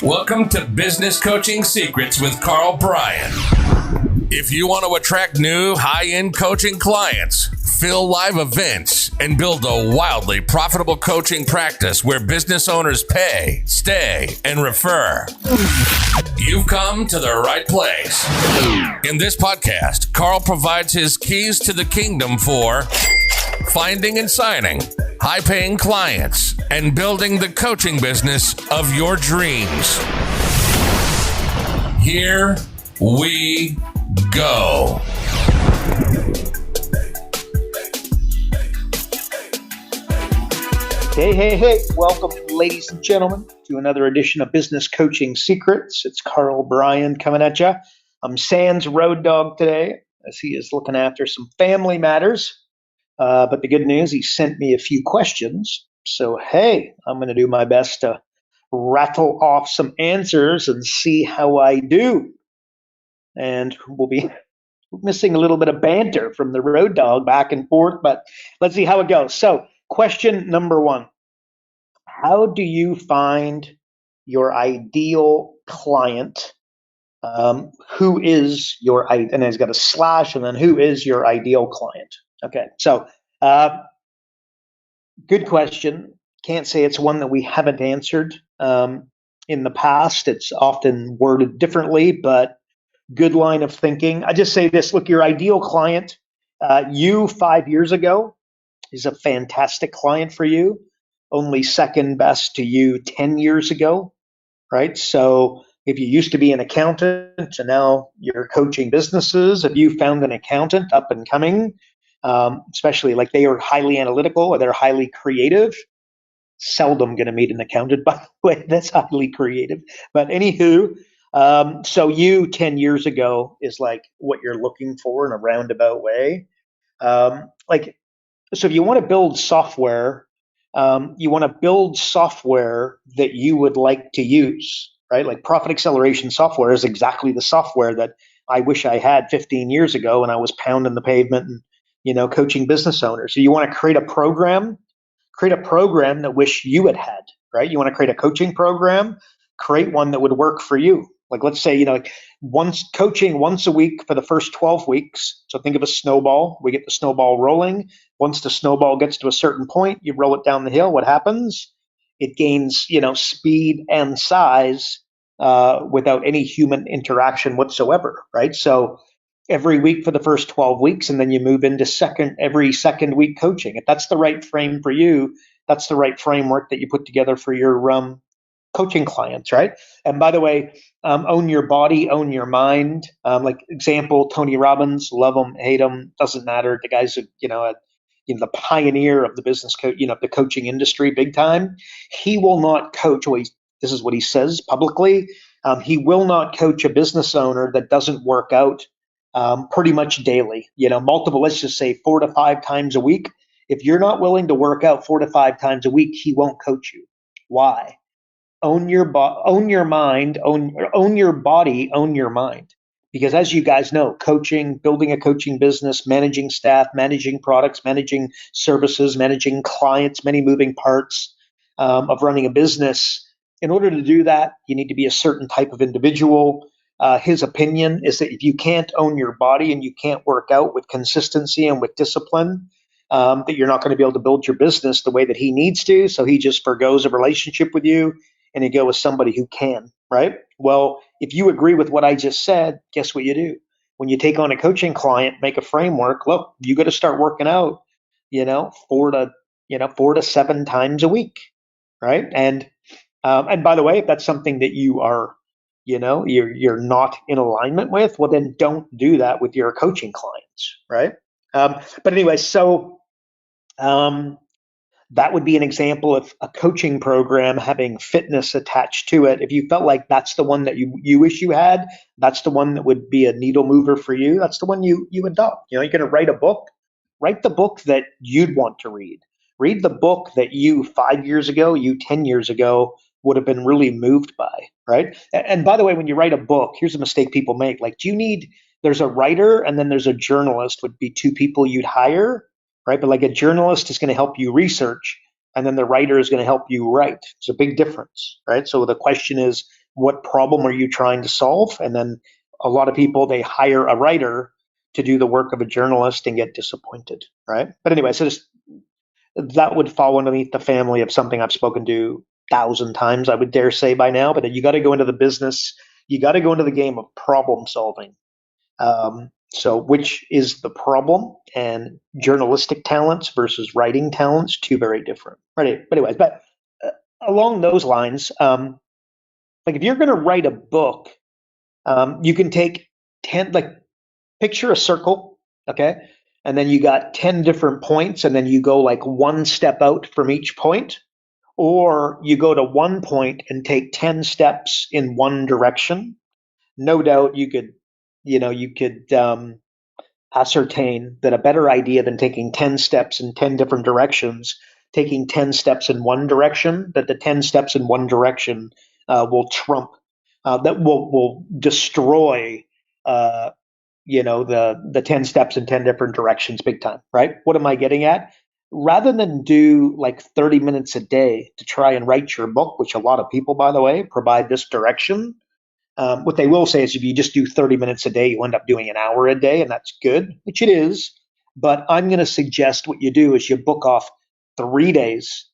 Welcome to Business Coaching Secrets with Karl Bryan. If you want to attract new high-end coaching clients, fill live events, and build a wildly profitable coaching practice where business owners pay, stay, and refer, you've come to the right place. In this podcast, Karl provides his keys to the kingdom for finding and signing high-paying clients and building the coaching business of your dreams. Here we go. Hey. Welcome, ladies and gentlemen, to another edition of Business Coaching Secrets. It's Karl Bryan coming at you. I'm Sans Road Dog today, as he is looking after some family matters. But the good news, he sent me a few questions. So, hey, I'm going to do my best to rattle off some answers and see how I do. And we'll be missing a little bit of banter from the road dog back and forth, but let's see how it goes. So, question number one, how do you find your ideal client? Who is your, and it's got a slash, and then who is your ideal client? Okay, so good question. Can't say it's one that we haven't answered in the past. It's often worded differently, but good line of thinking. I just say this, look, your ideal client, you 5 years ago is a fantastic client for you, only second best to you 10 years ago, right? So if you used to be an accountant and now you're coaching businesses, if you found an accountant up and coming, especially like they are highly analytical or they're highly creative, seldom going to meet an accountant, by the way, that's highly creative. But anywho, so you 10 years ago is like what you're looking for in a roundabout way. So if you want to build software, you want to build software that you would like to use, right? Like profit acceleration software is exactly the software that I wish I had 15 years ago when I was pounding the pavement and, coaching business owners. So you want to create a program that wish you had, right? You want to create a coaching program, create one that would work for you. Like let's say, coaching once a week for the first 12 weeks. So think of a snowball. We get the snowball rolling. Once the snowball gets to a certain point, you roll it down the hill. What happens? It gains, speed and size without any human interaction whatsoever, right? So every week for the first 12 weeks, and then you move into every second week coaching. If that's the right frame for you, that's the right framework that you put together for your coaching clients, right? And by the way, own your body, own your mind. Like example, Tony Robbins, love him, hate him, doesn't matter. The guy's the pioneer of the business the coaching industry, big time. He will not coach. This is what he says publicly. He will not coach a business owner that doesn't work out pretty much daily. Multiple. Let's just say 4 to 5 times a week. If you're not willing to work out 4 to 5 times a week, he won't coach you. Why? Own your mind, own your body, own your mind. Because as you guys know, coaching, building a coaching business, managing staff, managing products, managing services, managing clients, many moving parts of running a business. In order to do that, you need to be a certain type of individual. His opinion is that if you can't own your body and you can't work out with consistency and with discipline, that you're not going to be able to build your business the way that he needs to. So he just forgoes a relationship with you and you go with somebody who can, right? Well, if you agree with what I just said, guess what you do? When you take on a coaching client, make a framework, look, you got to start working out, 4 to 7 times a week, right? And by the way, if that's something that you are, you're not in alignment with, well, then don't do that with your coaching clients, right? But anyway, so that would be an example of a coaching program having fitness attached to it. If you felt like that's the one that you wish you had, that's the one that would be a needle mover for you, that's the one you adopt. You're going to write a book, write the book that you'd want to read. Read the book that you 5 years ago, you 10 years ago would have been really moved by, right? And by the way, when you write a book, here's a mistake people make. Like, there's a writer and then there's a journalist would be 2 people you'd hire, right? But like a journalist is going to help you research and then the writer is going to help you write. It's a big difference, right? So the question is, what problem are you trying to solve? And then a lot of people, they hire a writer to do the work of a journalist and get disappointed, right? But anyway, so just, that would fall underneath the family of something I've spoken to 1,000 times, I would dare say by now. But you got to go into the business, you got to go into the game of problem solving. So, which is the problem? And journalistic talents versus writing talents, two very different. Right. But anyways, but along those lines, like if you're going to write a book, you can take 10, like picture a circle, okay? And then you got 10 different points, and then you go like one step out from each point, or you go to one point and take 10 steps in one direction. No doubt you could ascertain that a better idea than taking 10 steps in 10 different directions, taking 10 steps in one direction, that the 10 steps in one direction will trump, that will destroy, the 10 steps in 10 different directions big time, right? What am I getting at? Rather than do like 30 minutes a day to try and write your book, which a lot of people, by the way, provide this direction, what they will say is if you just do 30 minutes a day, you end up doing an hour a day, and that's good, which it is. But I'm going to suggest what you do is you book off 3 days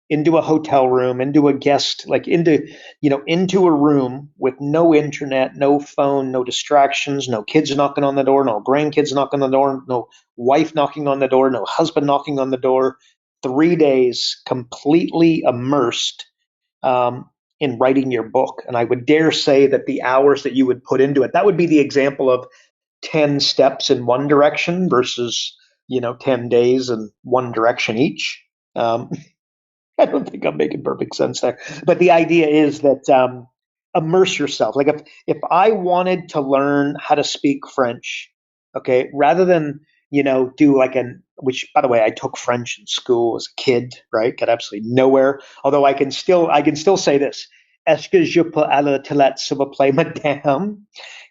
into a hotel room, into a guest, like into a room with no internet, no phone, no distractions, no kids knocking on the door, no grandkids knocking on the door, no wife knocking on the door, no husband knocking on the door. 3 days completely immersed in writing your book. And I would dare say that the hours that you would put into it, that would be the example of 10 steps in one direction versus, 10 days in one direction each. I don't think I'm making perfect sense there. But the idea is that immerse yourself. Like if I wanted to learn how to speak French, okay, rather than do like which by the way I took French in school as a kid, right? Got absolutely nowhere. Although I can still say this. Est-ce que je peux aller aux toilettes, s'il vous plaît, madame?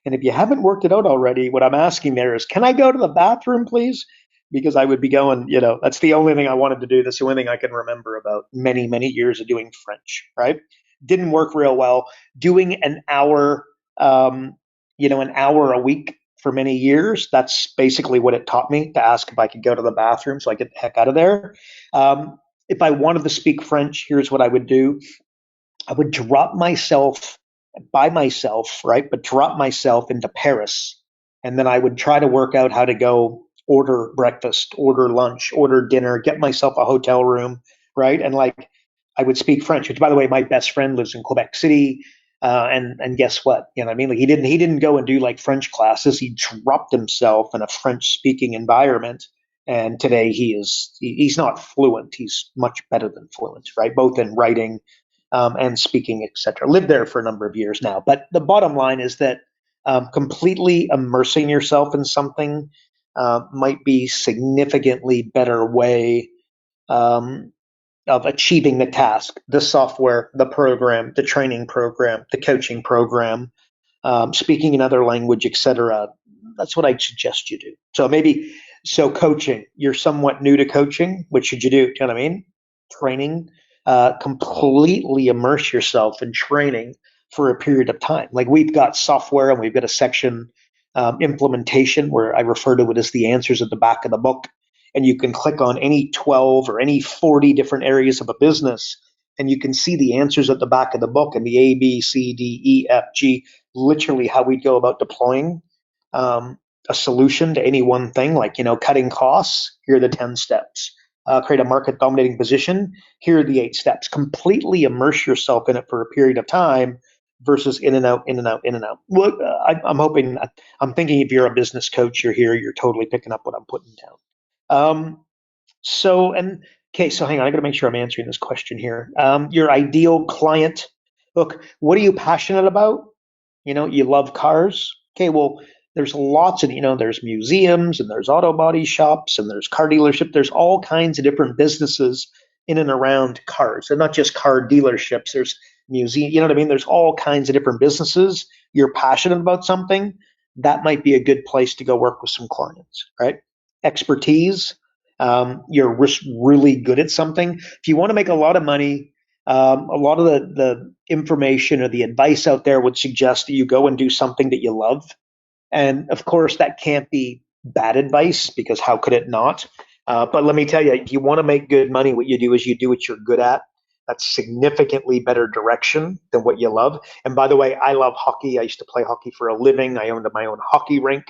And if you haven't worked it out already, what I'm asking there is, can I go to the bathroom, please? Because I would be going, that's the only thing I wanted to do. That's the only thing I can remember about many, many years of doing French, right? Didn't work real well. Doing an hour, an hour a week for many years. That's basically what it taught me, to ask if I could go to the bathroom so I get the heck out of there. If I wanted to speak French, here's what I would do. I would drop myself by myself, right? But drop myself into Paris. And then I would try to work out how to go order breakfast, order lunch, order dinner, get myself a hotel room, right? And like I would speak French, which by the way, my best friend lives in Quebec City. And guess what? You know what I mean? Like he didn't go and do like French classes. He dropped himself in a French speaking environment. And today he's not fluent. He's much better than fluent, right? Both in writing and speaking, etc. Lived there for a number of years now. But the bottom line is that completely immersing yourself in something might be significantly better way of achieving the task, the software, the program, the training program, the coaching program, speaking another language, etc. That's what I'd suggest you do. So coaching, you're somewhat new to coaching. What should you do? Do you know what I mean? Training, completely immerse yourself in training for a period of time. Like we've got software and we've got a section implementation where I refer to it as the answers at the back of the book. And you can click on any 12 or any 40 different areas of a business and you can see the answers at the back of the book and the A, B, C, D, E, F, G, literally how we go about deploying a solution to any one thing, like, cutting costs. Here are the 10 steps. Create a market dominating position. Here are the 8 steps. Completely immerse yourself in it for a period of time versus in and out, in and out, in and out. Look, I'm thinking if you're a business coach, you're here, you're totally picking up what I'm putting down. So hang on, I got to make sure I'm answering this question here. Your ideal client. Look, what are you passionate about? You love cars. Okay, well, there's lots of, there's museums and there's auto body shops and there's car dealership. There's all kinds of different businesses in and around cars. And not just car dealerships. There's museum, you know what I mean? There's all kinds of different businesses. You're passionate about something. That might be a good place to go work with some clients, right? Expertise. You're really good at something. If you want to make a lot of money, A lot of the information or the advice out there would suggest that you go and do something that you love. And of course, that can't be bad advice because how could it not? But let me tell you, if you want to make good money, what you do is you do what you're good at. That's significantly better direction than what you love. And by the way, I love hockey. I used to play hockey for a living. I owned my own hockey rink.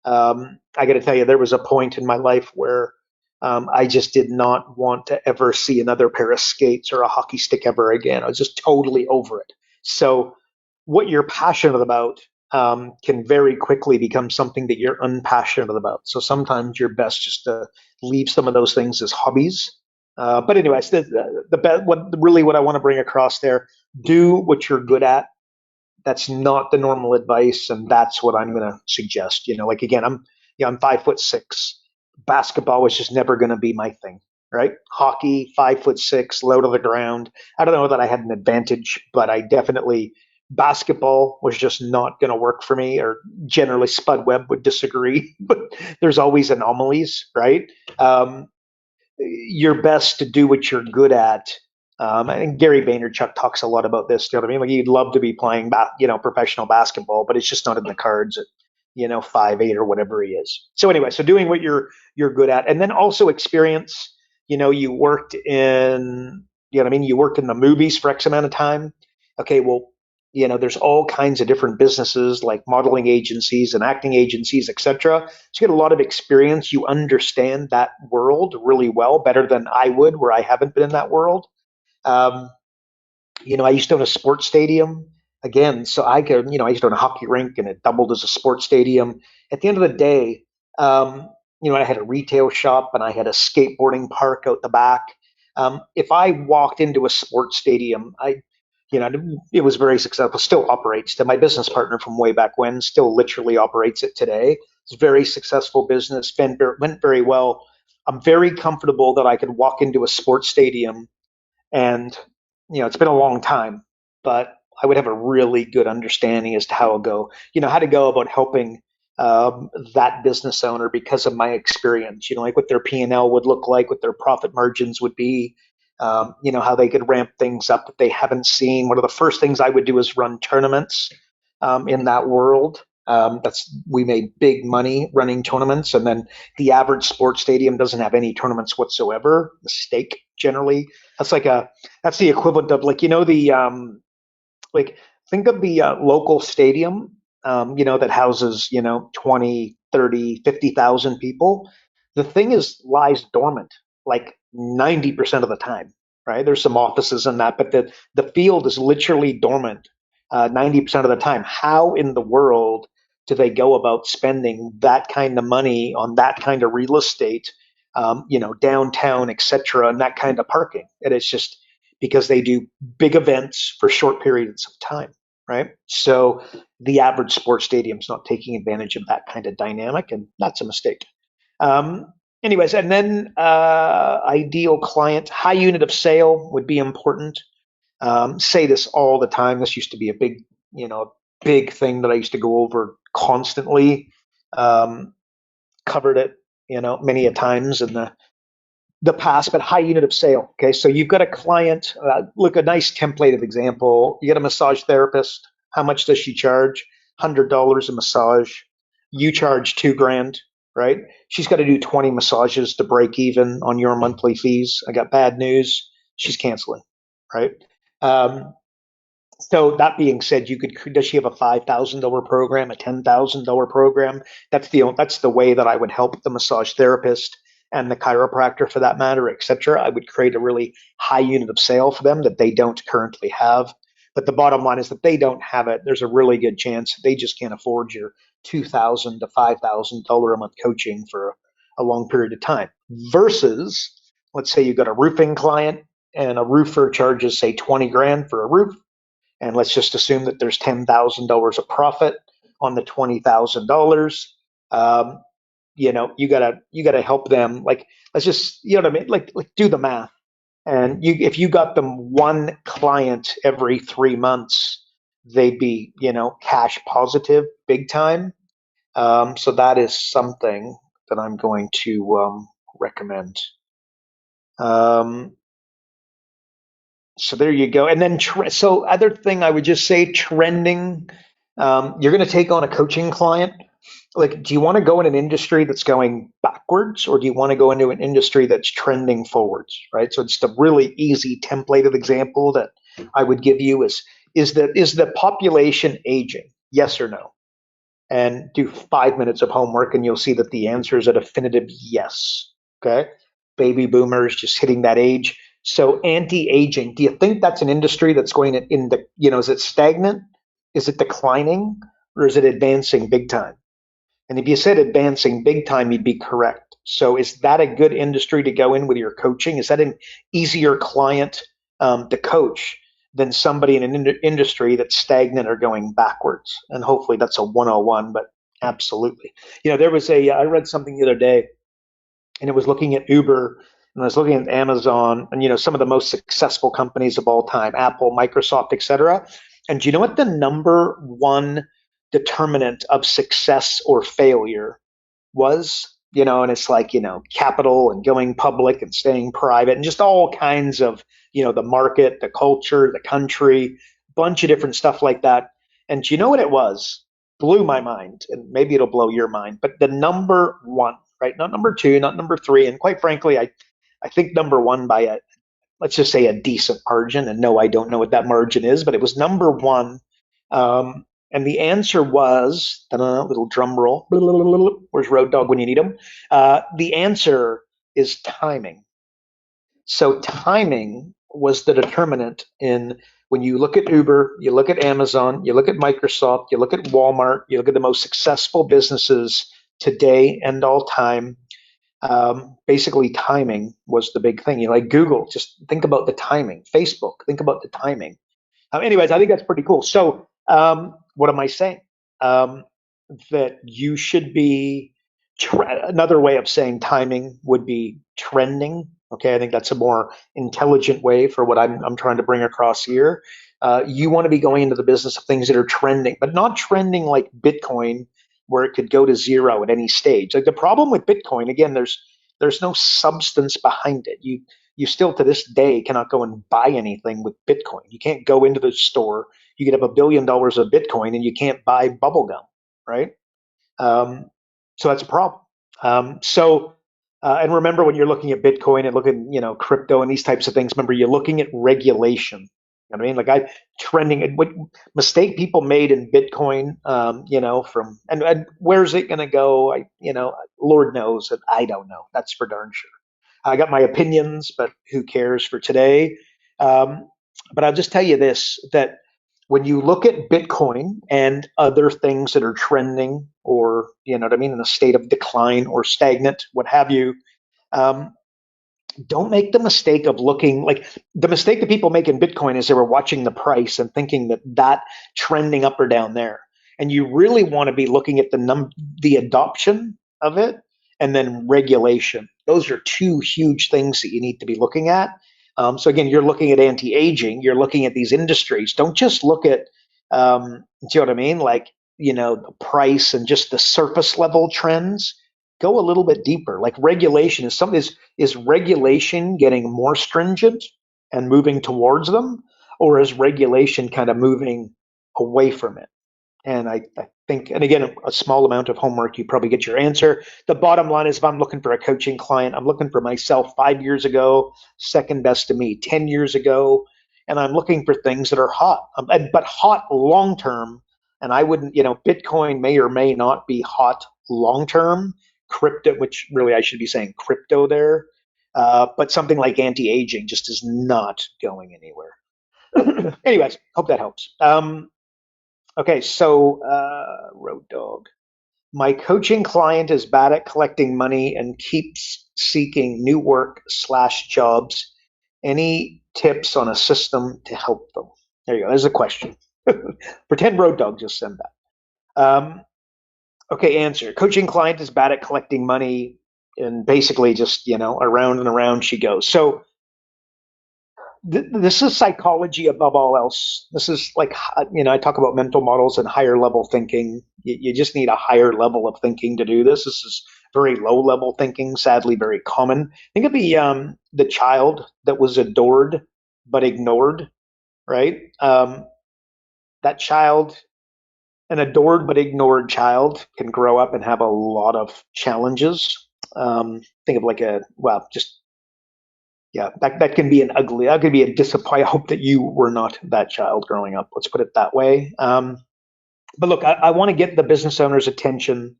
I got to tell you, there was a point in my life where I just did not want to ever see another pair of skates or a hockey stick ever again. I was just totally over it. So, what you're passionate about can very quickly become something that you're unpassionate about. So sometimes you're best just to leave some of those things as hobbies. But anyways, what I want to bring across there: do what you're good at. That's not the normal advice, and that's what I'm going to suggest. Like again, I'm 5'6". Basketball was just never going to be my thing, right? Hockey, 5'6", low to the ground. I don't know that I had an advantage, but I definitely basketball was just not going to work for me. Or generally, Spud Webb would disagree, but there's always anomalies, right? You're best to do what you're good at. I think Gary Vaynerchuk talks a lot about this. You know what I mean? Like you'd love to be playing, professional basketball, but it's just not in the cards at, 5'8" or whatever he is. So anyway, so doing what you're good at, and then also experience. You worked in, what I mean? You worked in the movies for X amount of time. Okay, well, there's all kinds of different businesses like modeling agencies and acting agencies, etc. So you get a lot of experience. You understand that world really well, better than I would, where I haven't been in that world. Um, I used to own a sports stadium again, so I used to own a hockey rink, and it doubled as a sports stadium. At the end of the day, I had a retail shop and I had a skateboarding park out the back. If I walked into a sports stadium, it was very successful, still operates. My business partner from way back when still literally operates it today. It's a very successful business, went very well. I'm very comfortable that I could walk into a sports stadium and, it's been a long time, but I would have a really good understanding as to how to go about helping that business owner because of my experience, like what their P&L would look like, what their profit margins would be, how they could ramp things up that they haven't seen. One of the first things I would do is run tournaments in that world. We made big money running tournaments, and then the average sports stadium doesn't have any tournaments whatsoever. Mistake generally. That's the equivalent of like think of the local stadium, that houses 20, 30, 50,000 people. The thing lies dormant like 90% of the time, right? There's some offices in that, but the field is literally dormant 90% of the time. How in the world do they go about spending that kind of money on that kind of real estate, downtown, etc., and that kind of parking? And it's just because they do big events for short periods of time, right? So the average sports stadium's not taking advantage of that kind of dynamic, and that's a mistake. Anyways, and then ideal client, high unit of sale would be important. Say this all the time. This used to be a big thing that I used to go over constantly. Covered it, many a times in the past, but high unit of sale. Okay, so you've got a client. Look, a nice templated example. You got a massage therapist. How much does she charge? $100 a massage. You charge $2,000, right? She's got to do 20 massages to break even on your monthly fees. I got bad news. She's canceling, right? So that being said, does she have a $5,000 program, a $10,000 program? That's the way that I would help the massage therapist and the chiropractor for that matter, etc. I would create a really high unit of sale for them that they don't currently have. But the bottom line is that they don't have it. There's a really good chance they just can't afford your $2,000 to $5,000 a month coaching for a long period of time. Versus, let's say you've got a roofing client and a roofer charges say 20 grand for a roof, and let's just assume that there's $10,000 of profit on the $20,000. You gotta help them. Like, let's just, what I mean. Like do the math. And if you got them one client every 3 months, they'd be, cash positive big time. So that is something that I'm going to recommend. So there you go. And then, so other thing I would just say, trending. You're going to take on a coaching client. Like, do you want to go in an industry that's going backwards, or do you want to go into an industry that's trending forwards? Right. So it's the really easy templated example that I would give you is the population aging? Yes or no? And do 5 minutes of homework, and you'll see that the answer is a definitive yes. Okay. Baby boomers just hitting that age. So anti-aging, do you think that's an industry that's going in the, is it stagnant? Is it declining? Or is it advancing big time? And if you said advancing big time, you'd be correct. So is that a good industry to go in with your coaching? Is that an easier client to coach than somebody in an industry that's stagnant or going backwards? And hopefully that's a 101, but absolutely. There was I read something the other day, and it was looking at Uber, and I was looking at Amazon, and some of the most successful companies of all time, Apple, Microsoft, etc. And do you know what the number one determinant of success or failure was? And it's like, capital and going public and staying private and just all kinds of, the market, the culture, the country, bunch of different stuff like that. And do you know what it was? Blew my mind, and maybe it'll blow your mind. But the number one, right? Not number two, not number three. And quite frankly, I think number one by let's just say a decent margin. And no, I don't know what that margin is, but it was number one. And the answer was, little drum roll. Where's Road Dog when you need him? The answer is timing. So timing was the determinant in when you look at Uber, you look at Amazon, you look at Microsoft, you look at Walmart, you look at the most successful businesses today and all time. Basically, timing was the big thing. Like Google, just think about the timing. Facebook, think about the timing. Anyways, I think that's pretty cool. So, what am I saying? That you should be. Another way of saying timing would be trending. Okay, I think that's a more intelligent way for what I'm trying to bring across here. You want to be going into the business of things that are trending, but not trending like Bitcoin, where it could go to zero at any stage. Like the problem with Bitcoin, again, there's no substance behind it. You still to this day cannot go and buy anything with Bitcoin. You can't go into the store. You could have $1 billion of Bitcoin and you can't buy bubble gum, right? So that's a problem. And remember, when you're looking at Bitcoin and looking, crypto and these types of things, remember you're looking at regulation. I mean, like trending. What mistake people made in Bitcoin, from and where's it going to go? Lord knows. I don't know. That's for darn sure. I got my opinions, but who cares for today? But I'll just tell you this: that when you look at Bitcoin and other things that are trending, or in a state of decline or stagnant, what have you, don't make the mistake of looking like the mistake that people make in Bitcoin is they were watching the price and thinking that trending up or down there. And you really want to be looking at the adoption of it and then regulation. Those are two huge things that you need to be looking at. So again, you're looking at anti-aging, you're looking at these industries. Don't just look at, do you know what I mean? Like, the price and just the surface level trends. Go a little bit deeper. Like regulation is regulation getting more stringent and moving towards them, or is regulation kind of moving away from it? And I think, and again, a small amount of homework, you probably get your answer. The bottom line is, if I'm looking for a coaching client, I'm looking for myself 5 years ago, second best to me 10 years ago, and I'm looking for things that are hot, but hot long term. And I wouldn't, Bitcoin may or may not be hot long term. Crypto, which really I should be saying crypto there, but something like anti-aging just is not going anywhere. Anyways, hope that helps. Okay, so Road Dog. My coaching client is bad at collecting money and keeps seeking new work/jobs. Any tips on a system to help them? There you go. There's a question. Pretend Road Dog just sent that. Okay, answer. Coaching client is bad at collecting money and basically just, around and around she goes. So this is psychology above all else. This is like, I talk about mental models and higher level thinking. You just need a higher level of thinking to do this. This is very low level thinking, sadly very common. Think of the child that was adored but ignored, right? That child, an adored but ignored child, can grow up and have a lot of challenges. Think of like just yeah, that can be that could be a disappointment. I hope that you were not that child growing up. Let's put it that way. But look, I want to get the business owner's attention.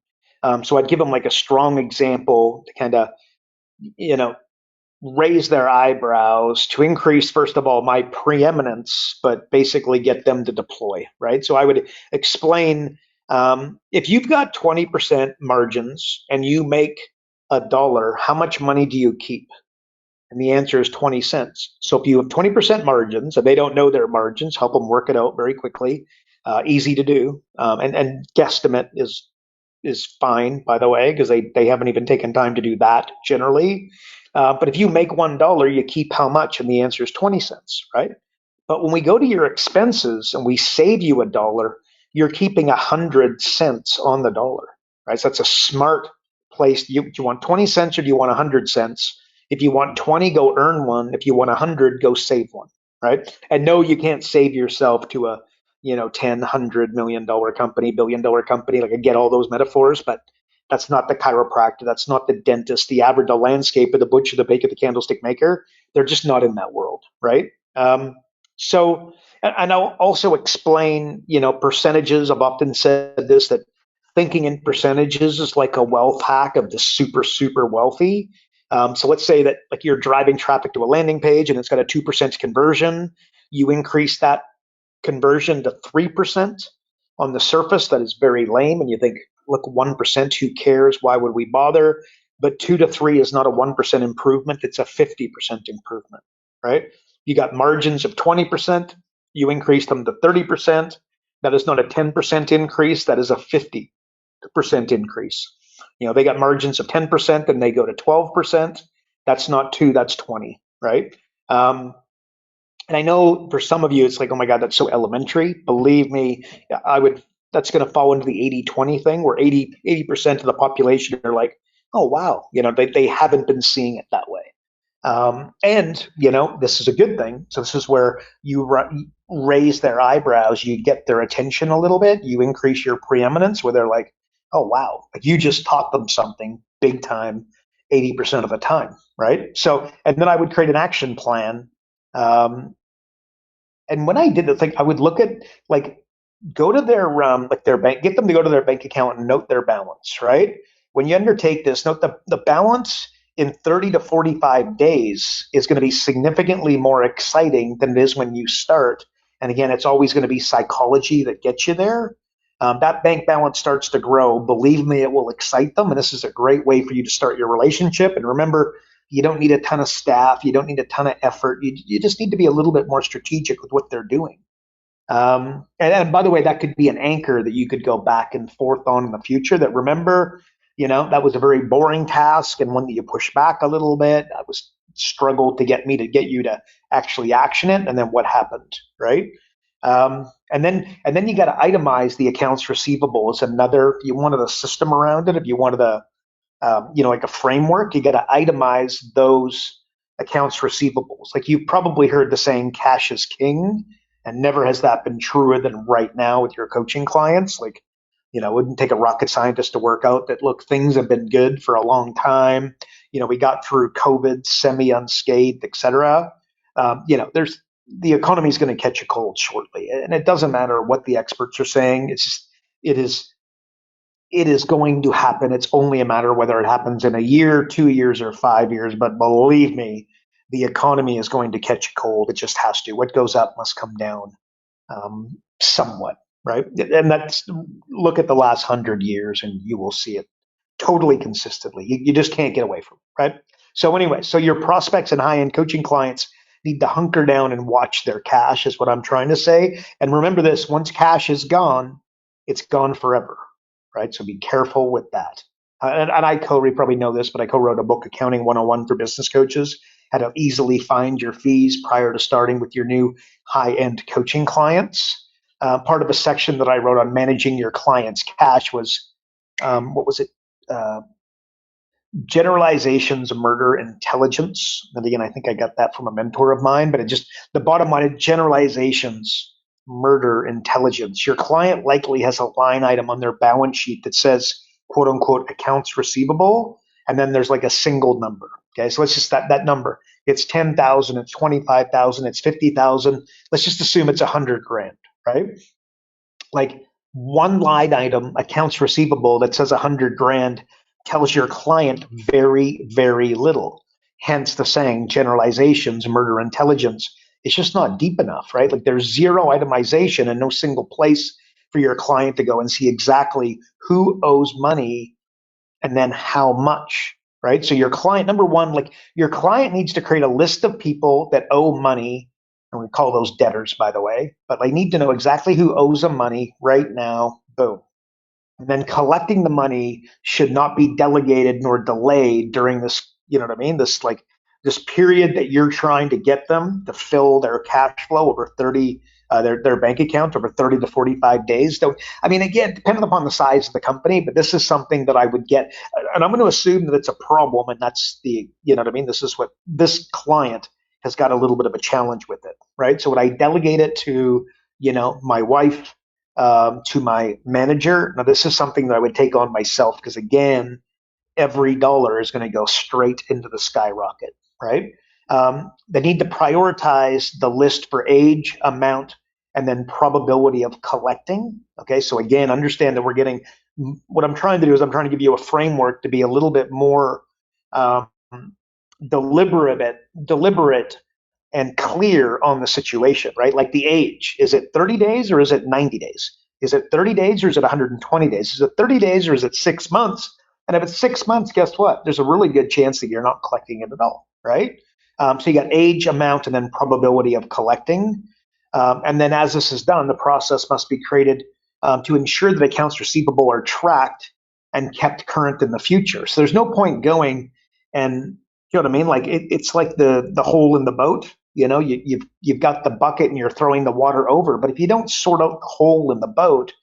So I'd give them like a strong example to kind of, you know, raise their eyebrows to increase, first of all, my preeminence, but basically get them to deploy, right? So I would explain, if you've got 20% margins and you make $1, how much money do you keep? And the answer is 20 cents. So if you have 20% margins and they don't know their margins, help them work it out very quickly. Easy to do. And guesstimate is fine, by the way, because they haven't even taken time to do that generally. But if you make $1, you keep how much? And the answer is 20 cents, right? But when we go to your expenses and we save you $1, you're keeping 100 cents on the dollar, right? So that's a smart place. Do you want 20 cents or do you want 100 cents? If you want 20, go earn one. If you want 100, go save one, right? And no, you can't save yourself to a 10, $100 million company, $1 billion company. Like I get all those metaphors, but that's not the chiropractor. That's not the dentist, the average, the landscaper, the butcher, the baker, the candlestick maker. They're just not in that world, right? So, and I'll also explain, percentages. I've often said this, that thinking in percentages is like a wealth hack of the super, super wealthy. So let's say that like you're driving traffic to a landing page and it's got a 2% conversion. You increase that conversion to 3% on the surface. That is very lame. And you think, look, 1%, who cares? Why would we bother? But 2 to 3 is not a 1% improvement. It's a 50% improvement, right? You got margins of 20%. You increase them to 30%. That is not a 10% increase. That is a 50% increase. They got margins of 10% and they go to 12%. That's not 2, that's 20, right? And I know for some of you, it's like, oh my God, that's so elementary. Believe me, that's going to fall into the 80-20 thing where 80% of the population are like, oh, wow, they haven't been seeing it that way. And this is a good thing. So this is where you raise their eyebrows, you get their attention a little bit, you increase your preeminence where they're like, oh, wow, like you just taught them something big time 80% of the time, right? So, and then I would create an action plan. And when I did the thing, I would look at go to their bank, get them to go to their bank account and note their balance, right? When you undertake this, note the balance in 30 to 45 days is going to be significantly more exciting than it is when you start. And again, it's always going to be psychology that gets you there. That bank balance starts to grow. Believe me, it will excite them. And this is a great way for you to start your relationship. And remember, you don't need a ton of staff. You don't need a ton of effort. You just need to be a little bit more strategic with what they're doing. And by the way, that could be an anchor that you could go back and forth on in the future. That remember, that was a very boring task and one that you push back a little bit. I was struggled to get you to actually action it. And then what happened, right? And then you got to itemize the accounts receivable as another. If you wanted a system around it, if you wanted like a framework, you got to itemize those accounts receivables. Like you've probably heard the saying, "Cash is king." And never has that been truer than right now with your coaching clients. Like, it wouldn't take a rocket scientist to work out that, look, things have been good for a long time. We got through COVID semi unscathed, et cetera. The economy is going to catch a cold shortly. And it doesn't matter what the experts are saying. It's just, it is going to happen. It's only a matter of whether it happens in a year, 2 years, or 5 years. But believe me, the economy is going to catch a cold. It just has to. What goes up must come down somewhat, right? And look at the last 100 years and you will see it totally consistently. You just can't get away from it, right? So anyway, so your prospects and high-end coaching clients need to hunker down and watch their cash is what I'm trying to say. And remember this, once cash is gone, it's gone forever, right? So be careful with that. And I you probably know this, but I co-wrote a book, Accounting 101 for Business Coaches, how to easily find your fees prior to starting with your new high-end coaching clients. Part of a section that I wrote on managing your clients' cash was, what was it? generalizations murder intelligence. And again, I think I got that from a mentor of mine, but the bottom line is generalizations murder intelligence. Your client likely has a line item on their balance sheet that says, quote unquote, accounts receivable. And then there's like a single number. Okay. So let's just that number. It's 10,000, it's 25,000, it's 50,000. Let's just assume it's 100 grand, right? Like one line item, accounts receivable, that says 100 grand tells your client very, very little. Hence the saying, generalizations murder intelligence. It's just not deep enough, right? Like there's zero itemization and no single place for your client to go and see exactly who owes money and then how much, right? So your client, number one, like your client needs to create a list of people that owe money, and we call those debtors, by the way, but they need to know exactly who owes them money right now. Boom. And then collecting the money should not be delegated nor delayed during this, you know what I mean? This period that you're trying to get them to fill their cash flow over 30, their bank account over 30 to 45 days. So, I mean, again, depending upon the size of the company, but this is something that I would get, and I'm going to assume that it's a problem, and that's you know what I mean? This is what this client has got a little bit of a challenge with it, right? So would I delegate it to, my wife, to my manager? Now, this is something that I would take on myself because, again, every dollar is going to go straight into the skyrocket, right? They need to prioritize the list for age, amount, and then probability of collecting. Okay, so again, understand that what I'm trying to do is I'm trying to give you a framework to be a little bit more um, deliberate and clear on the situation, right? Like the age, is it 30 days or is it 90 days? Is it 30 days or is it 120 days? Is it 30 days or is it 6 months? And if it's 6 months, guess what? There's a really good chance that you're not collecting it at all, right? So you got age, amount, and then probability of collecting. And then as this is done, the process must be created to ensure that accounts receivable are tracked and kept current in the future. So there's no point going and, you know what I mean? Like it's like the hole in the boat. You've got the bucket and you're throwing the water over. But if you don't sort out the hole in the boat,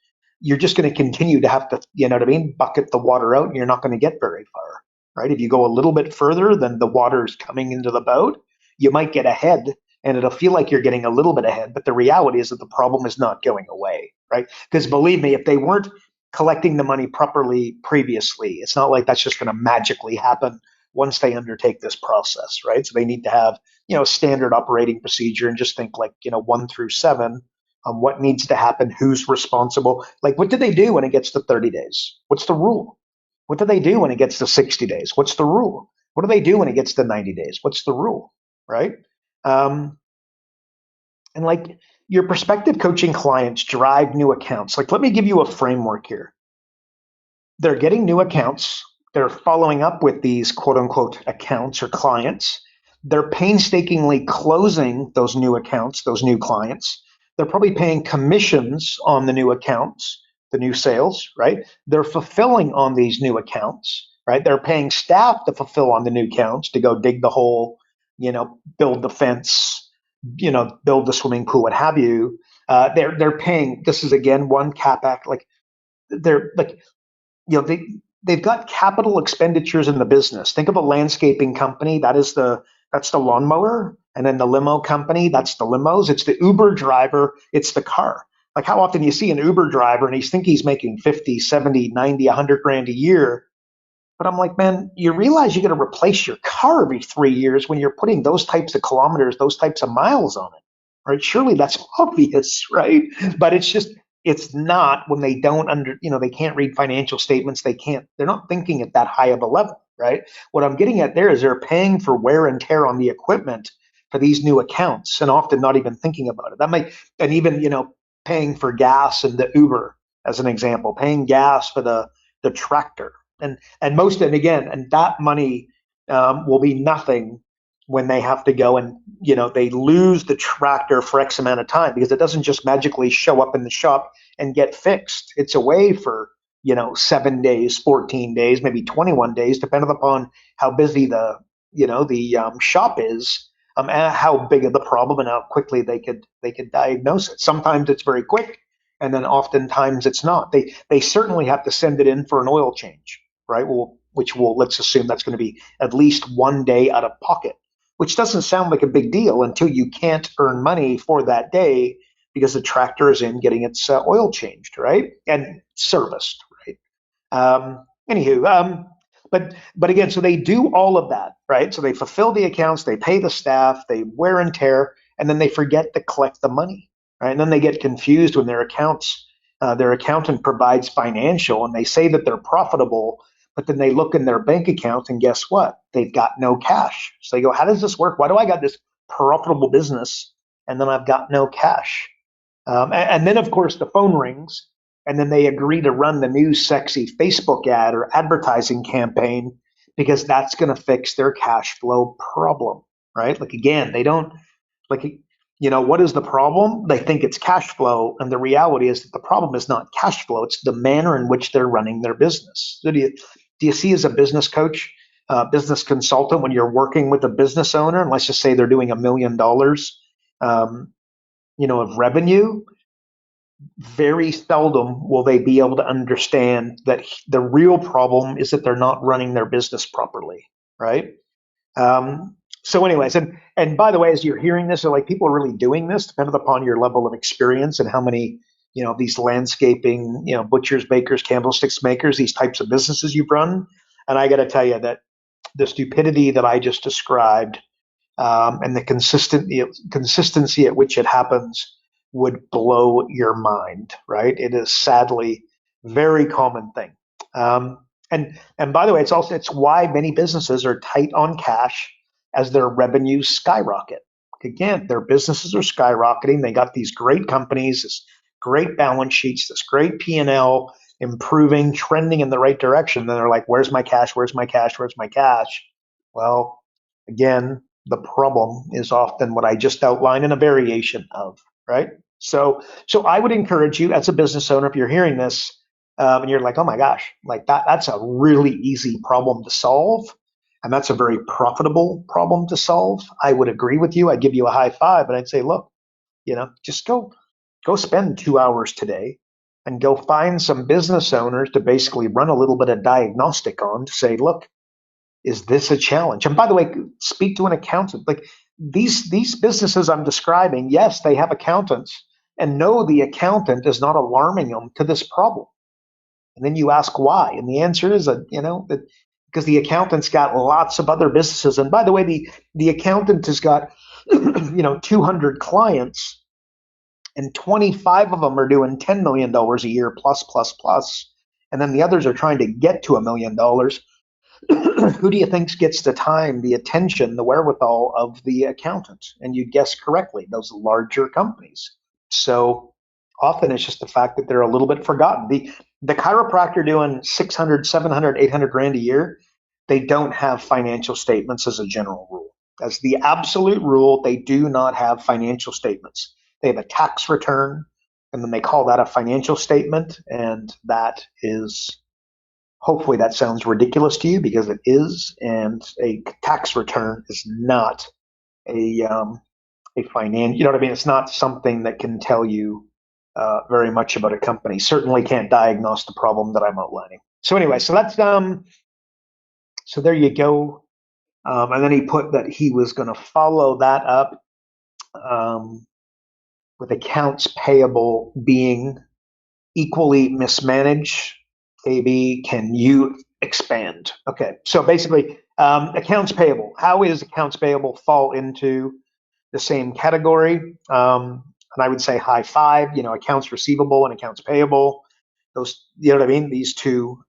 you're just going to continue to have to, you know what I mean, bucket the water out, and you're not going to get very far, right? If you go a little bit further than the water's coming into the boat, you might get ahead, and it'll feel like you're getting a little bit ahead. But the reality is that the problem is not going away, right? Because believe me, if they weren't collecting the money properly previously, it's not like that's just going to magically happen once they undertake this process, right? So they need to have, standard operating procedure, and just think like, 1 through 7, what needs to happen, who's responsible. Like, what do they do when it gets to 30 days? What's the rule? What do they do when it gets to 60 days? What's the rule? What do they do when it gets to 90 days? What's the rule, right? And like your prospective coaching clients drive new accounts. Like, let me give you a framework here. They're getting new accounts. They're following up with these quote unquote accounts or clients. They're painstakingly closing those new accounts, those new clients. They're probably paying commissions on the new accounts, the new sales, right? They're fulfilling on these new accounts, right? They're paying staff to fulfill on the new accounts, to go dig the hole, build the fence, build the swimming pool, what have you. They're paying. This is again one CapEx. Like they're like, they've got capital expenditures in the business. Think of a landscaping company. That's the lawnmower. And then the limo company, that's the limos. It's the Uber driver. It's the car. Like, how often you see an Uber driver and he's making 50, 70, 90, 100 grand a year. But I'm like, man, you realize you got to replace your car every 3 years when you're putting those types of kilometers, those types of miles on it, right? Surely that's obvious, right? But it's not when they don't they can't read financial statements. They're not thinking at that high of a level, right? What I'm getting at there is they're paying for wear and tear on the equipment for these new accounts, and often not even thinking about it. And even, paying for gas in the Uber, as an example, paying gas for the tractor. And that money will be nothing when they have to go and, they lose the tractor for X amount of time, because it doesn't just magically show up in the shop and get fixed. It's away for, 7 days, 14 days, maybe 21 days, depending upon how busy the shop is, and how big of the problem and how quickly they could diagnose it. Sometimes it's very quick, and then oftentimes it's not. They certainly have to send it in for an oil change, right? Well, which let's assume that's going to be at least 1 day out of pocket, which doesn't sound like a big deal until you can't earn money for that day because the tractor is in getting its oil changed, right? And serviced, right? Anywho, but again, so they do all of that, right? So they fulfill the accounts, they pay the staff, they wear and tear, and then they forget to collect the money, right? And then they get confused when their accountant provides financial, and they say that they're profitable, but then they look in their bank account, and guess what? They've got no cash. So they go, "How does this work? Why do I got this profitable business, and then I've got no cash?" And then, of course, the phone rings, and then they agree to run the new sexy Facebook ad or advertising campaign because that's going to fix their cash flow problem, right? Like, again, they don't, like, what is the problem? They think it's cash flow, and the reality is that the problem is not cash flow, it's the manner in which they're running their business. So do you see, as a business coach, business consultant, when you're working with a business owner, and let's just say they're doing $1 million, of revenue, very seldom will they be able to understand that the real problem is that they're not running their business properly, right? So anyways, and by the way, as you're hearing this, are like, people are really doing this, depending upon your level of experience and how many, these landscaping, butchers, bakers, candlesticks makers, these types of businesses you've run. And I got to tell you that the stupidity that I just described, and the consistency at which it happens would blow your mind, right? It is sadly a very common thing. And by the way, it's why many businesses are tight on cash as their revenues skyrocket. Again, their businesses are skyrocketing. They got these great companies, this great balance sheets, this great P&L, improving, trending in the right direction. Then they're like, "Where's my cash? Where's my cash? Where's my cash?" Well, again, the problem is often what I just outlined in a variation of, right? So I would encourage you, as a business owner, if you're hearing this, and you're like, "Oh my gosh, like that's a really easy problem to solve, and that's a very profitable problem to solve," I would agree with you. I'd give you a high five, and I'd say, look, just go spend 2 hours today and go find some business owners to basically run a little bit of diagnostic on, to say, "Look, is this a challenge?" And by the way, speak to an accountant. Like, these businesses I'm describing, yes, they have accountants, and no, the accountant is not alarming them to this problem. And then you ask why, and the answer is that because the accountant's got lots of other businesses. And by the way, the accountant has got 200 clients, and 25 of them are doing $10 million a year plus plus plus, and then the others are trying to get to $1 million. Who do you think gets the time, the attention, the wherewithal of the accountant? And you guess correctly, those larger companies. So often it's just the fact that they're a little bit forgotten. The chiropractor doing 600, 700, 800 grand a year, they don't have financial statements as a general rule. As the absolute rule, they do not have financial statements. They have a tax return, and then they call that a financial statement, and that is, hopefully that sounds ridiculous to you, because it is, and a tax return is not a finance. You know what I mean? It's not something that can tell you very much about a company. Certainly can't diagnose the problem that I'm outlining. So anyway, so that's so there you go. And then he put that he was going to follow that up with accounts payable being equally mismanaged. AB, can you expand? Okay, so basically, accounts payable. How is accounts payable fall into the same category? And I would say high five. Accounts receivable and accounts payable. Those, you know what I mean? These two.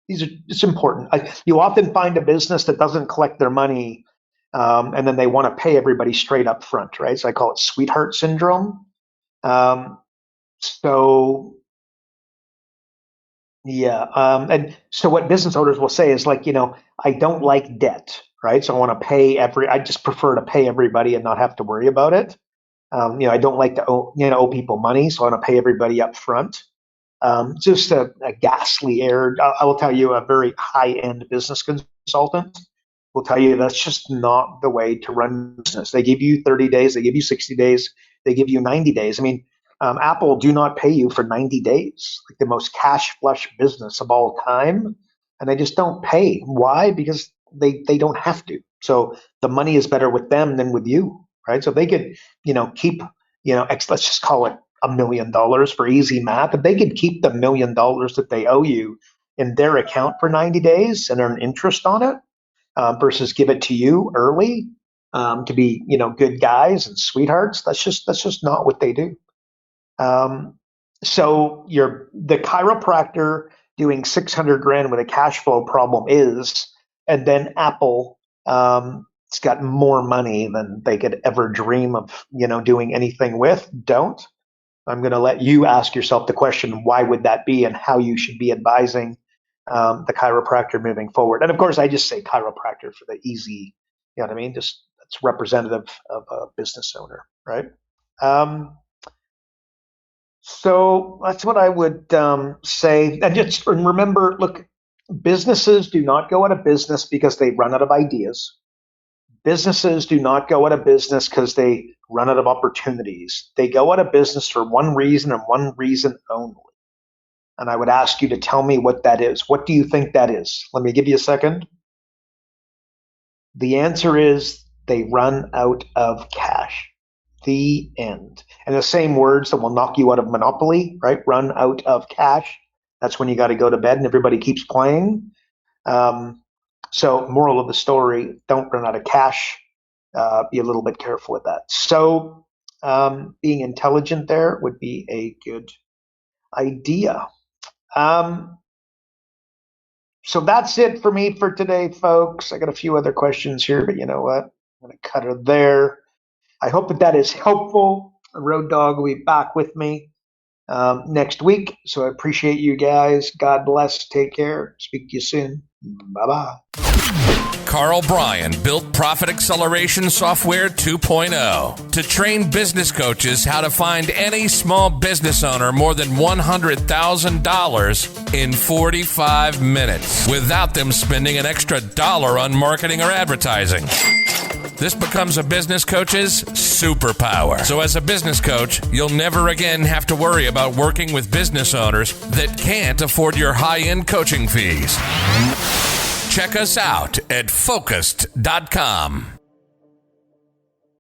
It's important. You often find a business that doesn't collect their money, and then they want to pay everybody straight up front, right? So I call it sweetheart syndrome. So yeah. And so what business owners will say is like, I don't like debt, right? So I just prefer to pay everybody and not have to worry about it. I don't like to owe people money, so I want to pay everybody up front. Just a ghastly error. I will tell you, a very high-end business consultant will tell you that's just not the way to run business. They give you 30 days, they give you 60 days, they give you 90 days. I mean, Apple do not pay you for 90 days. Like, the most cash flush business of all time and they just don't pay. Why? Because they don't have to. So the money is better with them than with you, right? So they could, keep, let's just call it $1 million for easy math. If they could keep the $1 million that they owe you in their account for 90 days and earn interest on it, versus give it to you early, to be, good guys and sweethearts. That's just not what they do. So the chiropractor doing 600 grand with a cash flow problem and then Apple, it's got more money than they could ever dream of, doing anything with. Don't. I'm going to let you ask yourself the question, why would that be, and how you should be advising the chiropractor moving forward. And of course, I just say chiropractor for the easy, you know what I mean? Just that's representative of a business owner, right? So that's what I would say. And just remember, look, businesses do not go out of business because they run out of ideas. Businesses do not go out of business because they run out of opportunities. They go out of business for one reason and one reason only. And I would ask you to tell me what that is. What do you think that is? Let me give you a second. The answer is they run out of cash. The end. And the same words that will knock you out of Monopoly, right? Run out of cash. That's when you got to go to bed and everybody keeps playing. So moral of the story, don't run out of cash. Be a little bit careful with that. So being intelligent there would be a good idea. So that's it for me for today, folks. I got a few other questions here, but you know what? I'm going to cut her there. I hope that is helpful. Road Dog will be back with me next week. So I appreciate you guys. God bless. Take care. Speak to you soon. Bye-bye. Karl Bryan built Profit Acceleration Software 2.0 to train business coaches how to find any small business owner more than $100,000 in 45 minutes without them spending an extra dollar on marketing or advertising. This becomes a business coach's superpower. So as a business coach, you'll never again have to worry about working with business owners that can't afford your high-end coaching fees. Check us out at focused.com.